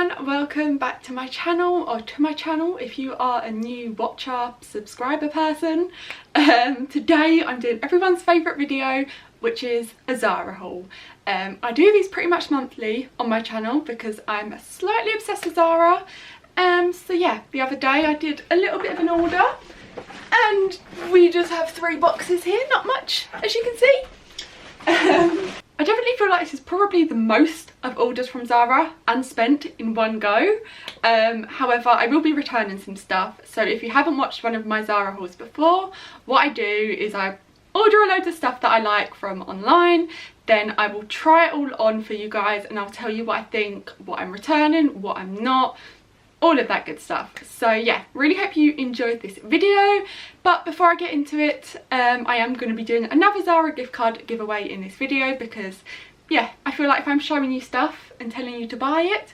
everyone, welcome back to my channel, or to my channel if you are a new watcher, subscriber person. Today I'm doing everyone's favourite video, which is a Zara haul. I do these pretty much monthly on my channel because I'm slightly obsessed with Zara. So yeah, the other day I did a little bit of an order and we just have 3 boxes here, not much as you can see. I definitely feel like this is probably the most I've ordered from Zara and spent in one go. However, I will be returning some stuff, so if you haven't watched one of my Zara hauls before, what I do is I order a load of stuff that I like from online, then I will try it all on for you guys and I'll tell you what I think, what I'm returning, what I'm not, all of that good stuff. So yeah, really hope you enjoyed this video, but before I get into it, I am going to be doing another Zara gift card giveaway in this video because yeah, I feel like if I'm showing you stuff and telling you to buy it,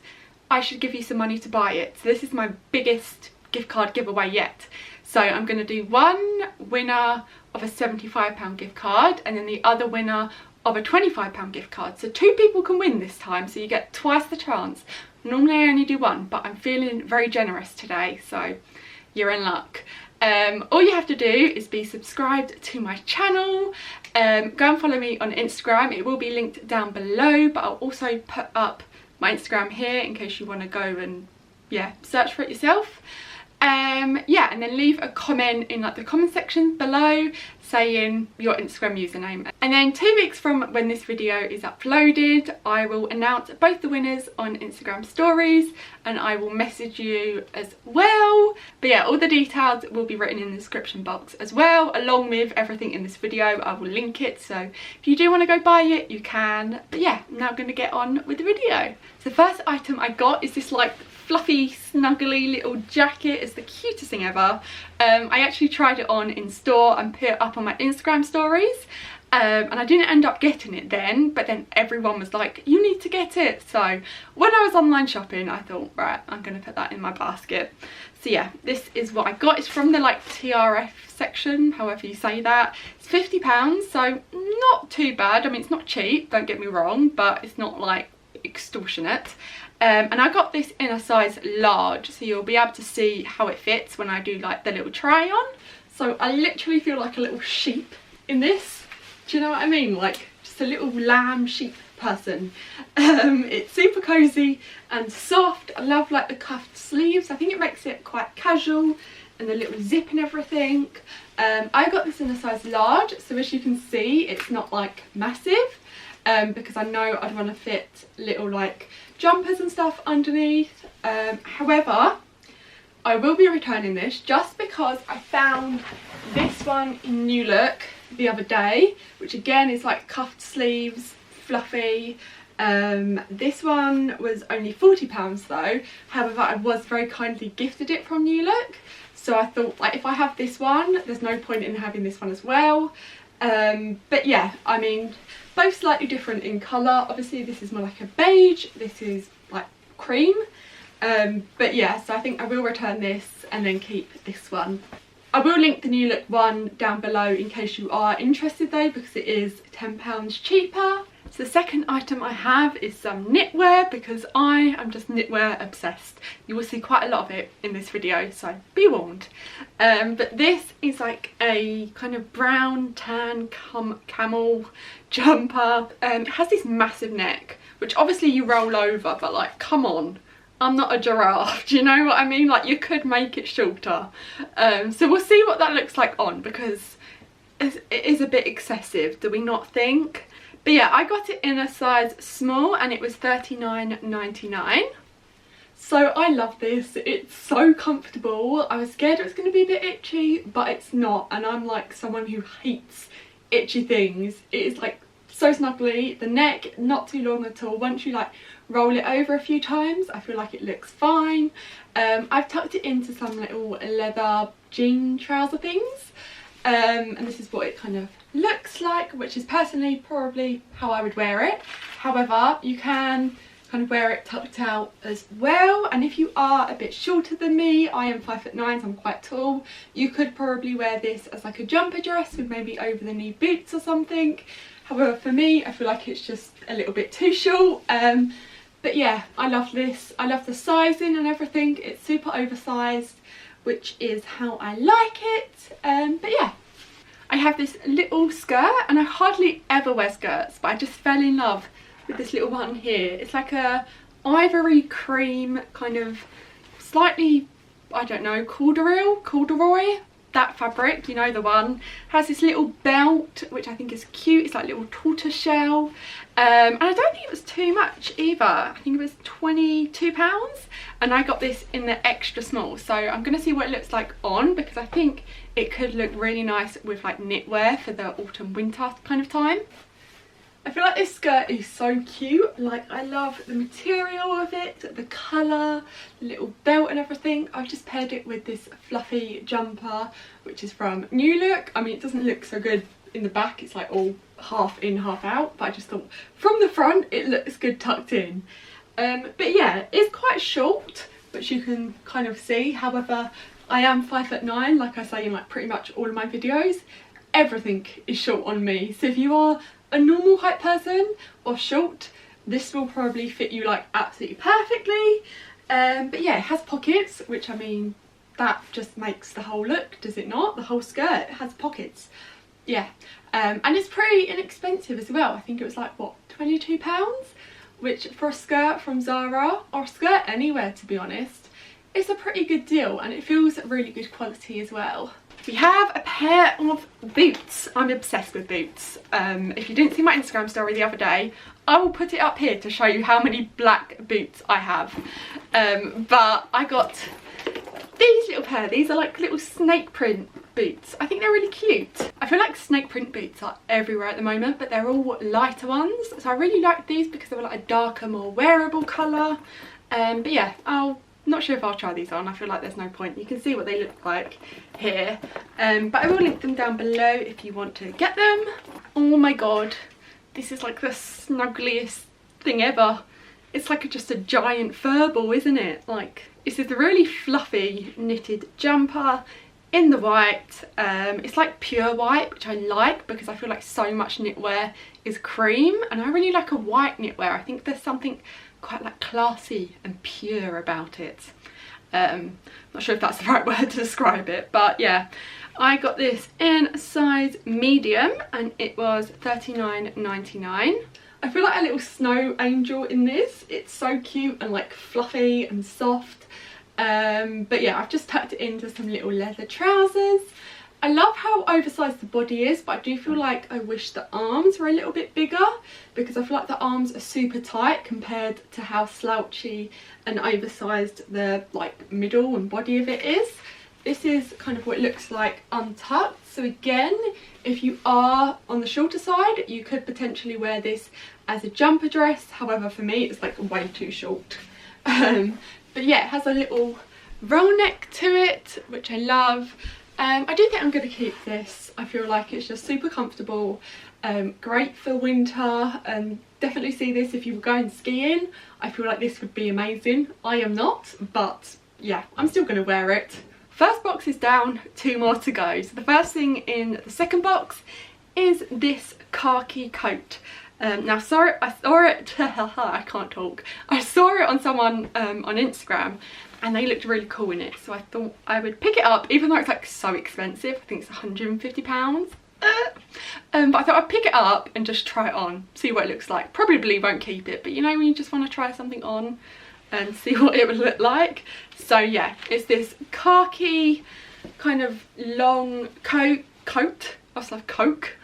I should give you some money to buy it. So this is my biggest gift card giveaway yet. So I'm going to do one winner of a £75 gift card and then the other winner of a £25 gift card. So 2 people can win this time, so you get twice the chance. Normally I only do 1, but I'm feeling very generous today, so you're in luck. All you have to do is be subscribed to my channel. Go and follow me on Instagram. It will be linked down below, but I'll also put up my Instagram here in case you want to go and yeah, search for it yourself. Yeah, and then leave a comment in like the comment section below saying your Instagram username, and then 2 weeks from when this video is uploaded I will announce both the winners on Instagram stories and I will message you as well. But yeah, all the details will be written in the description box as well, along with everything in this video. I will link it, so if you do want to go buy it you can. But yeah, now I'm going to get on with the video. So the first item I got is this like fluffy snuggly little jacket. It's the cutest thing ever. I actually tried it on in store and put it up on my Instagram stories, and I didn't end up getting it then, but then everyone was like, you need to get it. So when I was online shopping I thought, right, I'm gonna put that in my basket. So yeah, this is what I got. It's from the like TRF section, however you say that. It's £50, so not too bad. I mean, it's not cheap, don't get me wrong, but it's not like extortionate. And I got this in a size large, so you'll be able to see how it fits when I do like the little try on. So I literally feel like a little sheep in this. Do you know what I mean? Like just a little lamb sheep person. It's super cozy and soft. I love like the cuffed sleeves. I think it makes it quite casual, and the little zip and everything. I got this in a size large, so as you can see it's not like massive, because I know I'd want to fit little like jumpers and stuff underneath. However, I will be returning this just because I found this one in New Look the other day, which again is like cuffed sleeves, fluffy. This one was only £40 though. However, I was very kindly gifted it from New Look, so I thought like if I have this one there's no point in having this one as well. But yeah, I mean, both slightly different in colour. Obviously this is more like a beige, this is like cream. But yeah, so I think I will return this and then keep this one. I will link the New Look one down below in case you are interested though, because it is £10 cheaper. So the second item I have is some knitwear, because I am just knitwear obsessed. You will see quite a lot of it in this video, so be warned. But this is like a kind of brown tan camel jumper. It has this massive neck, which obviously you roll over, but like come on, I'm not a giraffe, do you know what I mean? Like you could make it shorter. So we'll see what that looks like on, because it is a bit excessive, do we not think? But yeah, I got it in a size small and it was $39.99. So I love this. It's so comfortable. I was scared it was going to be a bit itchy, but it's not. And I'm like someone who hates itchy things. It is like so snuggly. The neck, not too long at all. Once you like roll it over a few times, I feel like it looks fine. I've tucked it into some little leather jean trouser things. And this is what it kind of looks like, which is personally probably how I would wear it. However, you can kind of wear it tucked out as well, and if you are a bit shorter than me, I am 5'9", so I'm quite tall, you could probably wear this as like a jumper dress with maybe over the knee boots or something. However, for me, I feel like it's just a little bit too short. But yeah, I love this. I love the sizing and everything. It's super oversized, which is how I like it. But yeah, I have this little skirt, and I hardly ever wear skirts, but I just fell in love with this little one here. It's like a ivory cream kind of slightly, I don't know, corduroy, that fabric, you know, the one. Has this little belt, which I think is cute. It's like a little tortoise shell. And I don't think it was too much either. I think it was £22, and I got this in the extra small. So I'm going to see what it looks like on, because I think it could look really nice with like knitwear for the autumn winter kind of time. I feel like this skirt is so cute. Like, I love the material of it, the colour, the little belt and everything. I've just paired it with this fluffy jumper, which is from New Look. I mean, it doesn't look so good in the back. It's like all half in, half out. But I just thought from the front, it looks good tucked in. But yeah, it's quite short, which you can kind of see. However, I am 5'9", like I say in like pretty much all of my videos. Everything is short on me. So if you are a normal height person or short, this will probably fit you like absolutely perfectly. But yeah, it has pockets, which I mean, that just makes the whole look, does it not? The whole skirt has pockets. Yeah, and it's pretty inexpensive as well. I think it was like, what, £22, which for a skirt from Zara, or a skirt anywhere to be honest, it's a pretty good deal, and it feels really good quality as well. We have a pair of boots. I'm obsessed with boots. If you didn't see my Instagram story the other day, I will put it up here to show you how many black boots I have. But I got these little pair. These are like little snake print boots. I think they're really cute. I feel like snake print boots are everywhere at the moment, but they're all lighter ones. So I really like these because they were like a darker, more wearable colour. But yeah, not sure if I'll try these on. I feel like there's no point. You can see what they look like here. But I will link them down below if you want to get them. Oh my god. This is like the snuggliest thing ever. It's like just a giant fur ball, isn't it? Like, this is a really fluffy knitted jumper in the white. It's like pure white, which I like because I feel like so much knitwear is cream. And I really like a white knitwear. I think there's something quite like classy and pure about it. Not sure if that's the right word to describe it, but yeah, I got this in a size medium and it was $39.99. I feel like a little snow angel in this. It's so cute and like fluffy and soft. But yeah, I've just tucked it into some little leather trousers. I love how oversized the body is, but I do feel like I wish the arms were a little bit bigger, because I feel like the arms are super tight compared to how slouchy and oversized the like middle and body of it is. This is kind of what it looks like untucked. So again, if you are on the shorter side, you could potentially wear this as a jumper dress. However, for me, it's like way too short. But yeah, it has a little roll neck to it, which I love. I do think I'm going to keep this. I feel like it's just super comfortable, great for winter, and definitely see this if you were going skiing. I feel like this would be amazing. I am not, but yeah, I'm still going to wear it. First box is down, 2 more to go. So the first thing in the second box is this khaki coat. Now, sorry, I saw it, I can't talk. I saw it on someone on Instagram, and they looked really cool in it, so I thought I would pick it up, even though it's like so expensive. I think it's £150. But I thought I'd pick it up and just try it on, see what it looks like. Probably won't keep it, but you know when you just want to try something on and see what it would look like. So yeah, it's this khaki kind of long coat. I was like coke.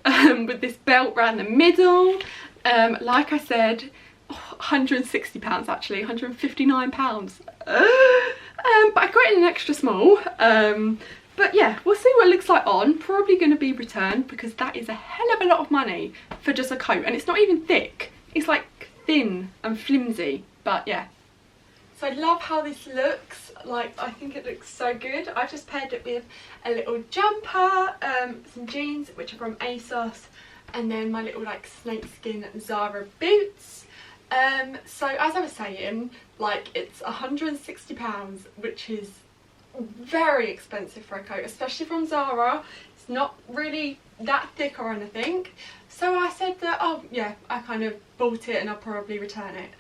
With this belt around the middle. Like I said, £160 actually, £159. But I got it in an extra small. But yeah, we'll see what it looks like on. Probably going to be returned because that is a hell of a lot of money for just a coat, and it's not even thick. It's like thin and flimsy. But yeah, so I love how this looks. Like, I think it looks so good. I just paired it with a little jumper, some jeans which are from ASOS, and then my little like snakeskin Zara boots. So as I was saying, like, it's £160, which is very expensive for a coat, especially from Zara. It's not really that thick or anything. So I said that, oh yeah, I kind of bought it and I'll probably return it.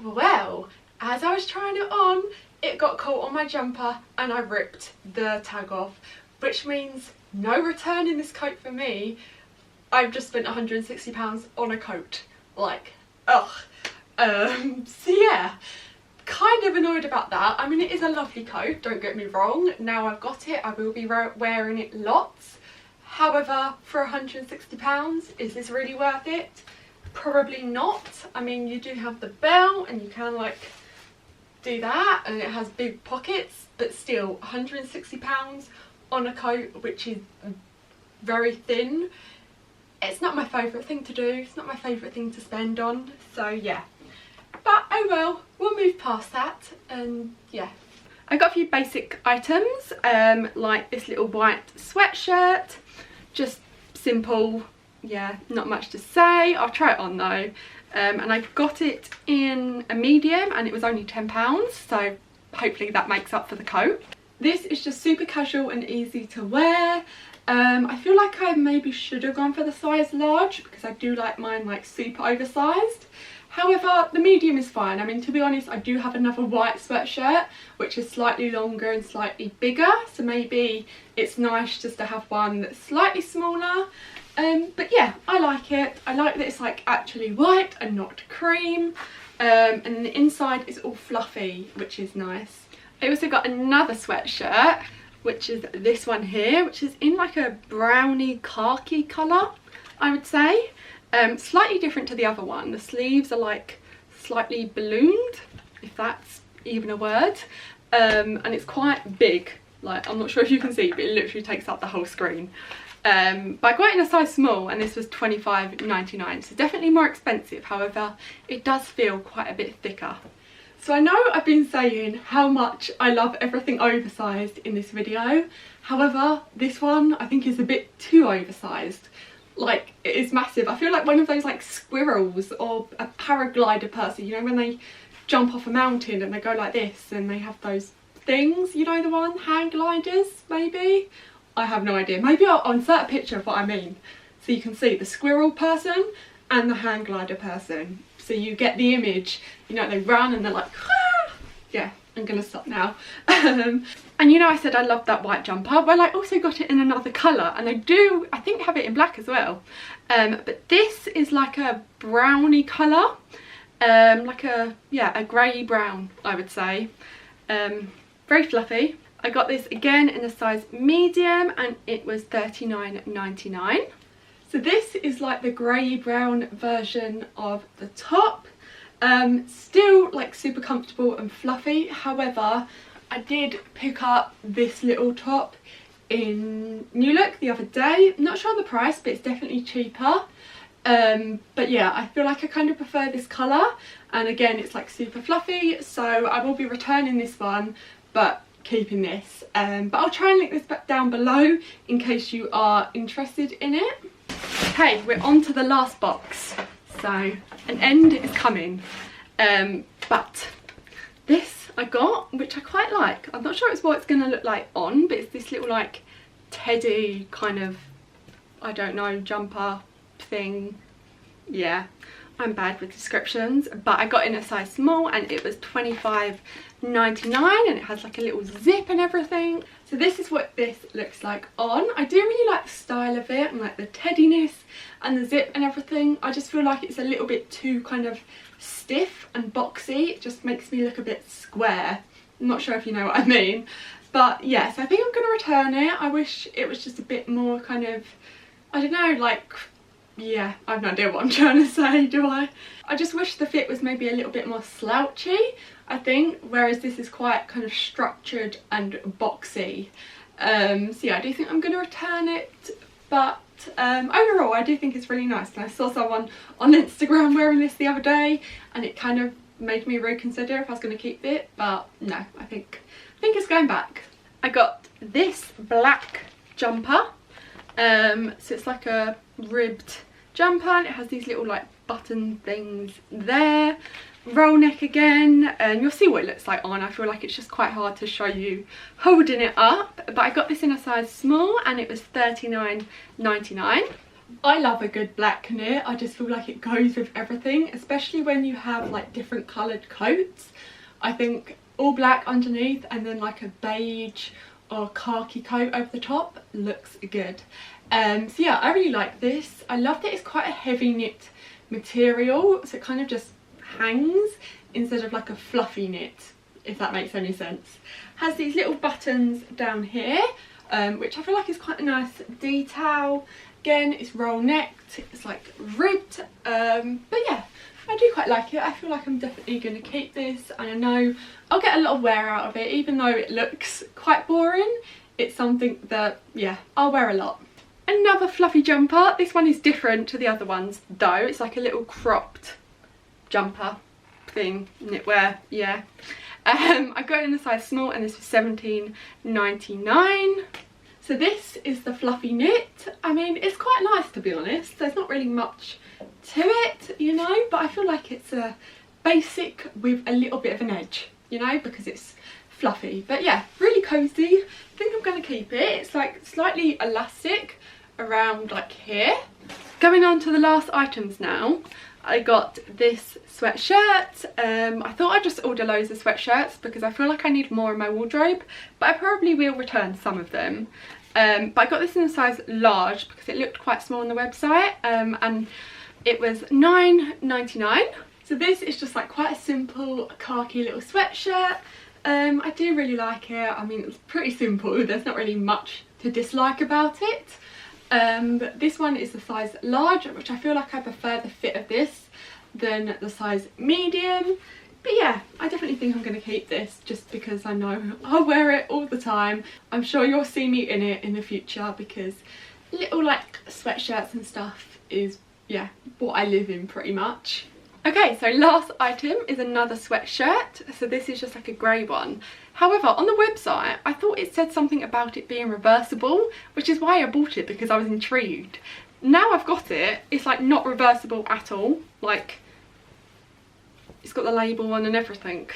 Well, as I was trying it on, it got caught on my jumper and I ripped the tag off, which means no return in this coat for me. I've just spent £160 on a coat. Like, ugh. So yeah, kind of annoyed about that. I mean, it is a lovely coat, don't get me wrong. Now I've got it, I will be wearing it lots. However, for £160, is this really worth it? Probably not. I mean, you do have the belt and you can like do that, and it has big pockets, but still £160 on a coat which is very thin. It's not my favourite thing to do, it's not my favourite thing to spend on, so yeah. But oh well, we'll move past that, and yeah. I got a few basic items, like this little white sweatshirt, just simple, yeah, not much to say. I'll try it on though. And I got it in a medium and it was only £10, so hopefully that makes up for the coat. This is just super casual and easy to wear. I feel like I maybe should have gone for the size large because I do like mine like super oversized. However, the medium is fine. I mean, to be honest, I do have another white sweatshirt which is slightly longer and slightly bigger, so maybe it's nice just to have one that's slightly smaller. But yeah, I like it. I like that it's like actually white and not cream, and the inside is all fluffy, which is nice. I also got another sweatshirt, which is this one here, which is in like a browny khaki colour, I would say. Slightly different to the other one. The sleeves are like slightly ballooned, if that's even a word, and it's quite big. Like, I'm not sure if you can see, but it literally takes up the whole screen. But I got it in a size small and this was £25.99, so definitely more expensive. However, it does feel quite a bit thicker. So I know I've been saying how much I love everything oversized in this video. However, this one I think is a bit too oversized. Like, it is massive. I feel like one of those like squirrels or a paraglider person, you know, when they jump off a mountain and they go like this and they have those things, you know, the one, hang gliders maybe? I have no idea. Maybe I'll insert a picture of what I mean so you can see the squirrel person and the hang glider person, so you get the image. You know, they run and they're like, ah! Yeah, I'm gonna stop now. And you know, I said I loved that white jumper. Well, I also got it in another colour, and I think have it in black as well. But this is like a browny colour, like a grey brown, I would say. Very fluffy. I got this again in a size medium and it was £39.99. So this is like the grey brown version of the top. Still like super comfortable and fluffy. However, I did pick up this little top in New Look the other day. I'm not sure on the price, but it's definitely cheaper. But yeah, I feel like I kind of prefer this colour, and again it's like super fluffy, so I will be returning this one but keeping this. But I'll try and link this back down below in case you are interested in it. Okay, we're on to the last box, so an end is coming. But this I got, which I quite like. I'm not sure it's what it's going to look like on, but it's this little like teddy kind of, I don't know, jumper thing. Yeah, I'm bad with descriptions, but I got in a size small and it was £25.99 and it has like a little zip and everything. So this is what this looks like on. I do really like the style of it and like the teddiness and the zip and everything. I just feel like it's a little bit too kind of stiff and boxy. It just makes me look a bit square. I'm not sure if you know what I mean, but yes, I think I'm going to return it. I wish it was just a bit more kind of, I don't know, like, yeah, I have no idea what I'm trying to say, do I? I just wish the fit was maybe a little bit more slouchy, I think, whereas this is quite kind of structured and boxy. So yeah, I do think I'm going to return it, but overall I do think it's really nice. And I saw someone on Instagram wearing this the other day and it kind of made me reconsider if I was going to keep it, but no, I think it's going back. I got this black jumper. So it's like a ribbed jumper and it has these little like button things there. Roll neck again, and you'll see what it looks like on. I feel like it's just quite hard to show you holding it up, but I got this in a size small and it was £39.99. I love a good black knit. I just feel like it goes with everything, especially when you have like different coloured coats. I think all black underneath and then like a beige or khaki coat over the top looks good. So yeah, I really like this. I love that it's quite a heavy knit material, so it kind of just hangs instead of like a fluffy knit, if that makes any sense. Has these little buttons down here, which I feel like is quite a nice detail. Again, it's roll necked, it's like ribbed, but yeah, I do quite like it. I feel like I'm definitely going to keep this, and I know I'll get a lot of wear out of it. Even though it looks quite boring, it's something that, yeah, I'll wear a lot. Another fluffy jumper. This one is different to the other ones though. It's like a little cropped jumper thing, knitwear, yeah. I got it in a size small and this was $17.99. So this is the fluffy knit. I mean, it's quite nice to be honest. There's not really much to it, you know, but I feel like it's a basic with a little bit of an edge, you know, because it's fluffy. But yeah, really cozy. I think I'm going to keep it. It's like slightly elastic around like here. Going on to the last items now. I got this sweatshirt. I thought I'd just order loads of sweatshirts because I feel like I need more in my wardrobe, but I probably will return some of them. But I got this in a size large because it looked quite small on the website, and it was $9.99. So this is just like quite a simple khaki little sweatshirt. I do really like it. I mean, it's pretty simple. There's not really much to dislike about it. But this one is the size large, which I feel like I prefer the fit of this than the size medium. But yeah, I definitely think I'm going to keep this just because I know I'll wear it all the time. I'm sure you'll see me in it in the future because little like sweatshirts and stuff is, yeah, what I live in pretty much. Okay, so last item is another sweatshirt. So this is just like a grey one. However, on the website, I thought it said something about it being reversible, which is why I bought it, because I was intrigued. Now I've got it, it's like not reversible at all. Like, it's got the label on and everything.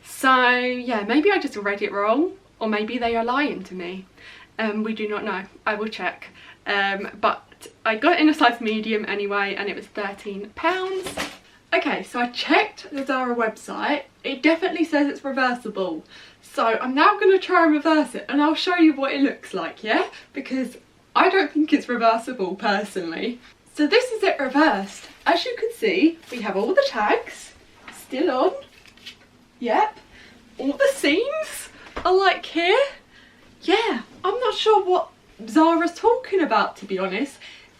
So yeah, maybe I just read it wrong, or maybe they are lying to me. We do not know. I will check. But I got it in a size medium anyway, and it was £13. Okay, so I checked the Zara website. It definitely says it's reversible. So I'm now going to try and reverse it and I'll show you what it looks like, yeah? Because I don't think it's reversible personally. So this is it reversed. As you can see, we have all the tags still on. Yep. All the seams are like here. Yeah, I'm not sure what Zara's talking about, to be honest,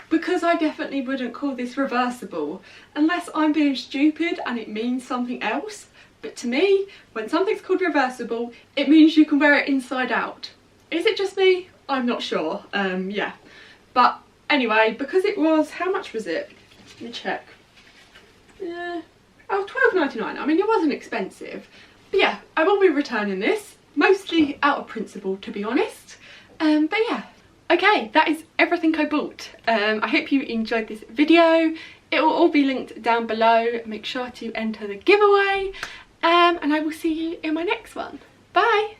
because I definitely wouldn't call this reversible unless I'm being stupid and it means something else. But to me, when something's called reversible, it means you can wear it inside out. Is it just me? I'm not sure. Yeah. But anyway, because it was, how much was it? Let me check. Oh, £12.99. I mean, it wasn't expensive. But yeah, I will be returning this, mostly out of principle, to be honest. But yeah. Okay, that is everything I bought. I hope you enjoyed this video. It will all be linked down below. Make sure to enter the giveaway. And I will see you in my next one. Bye!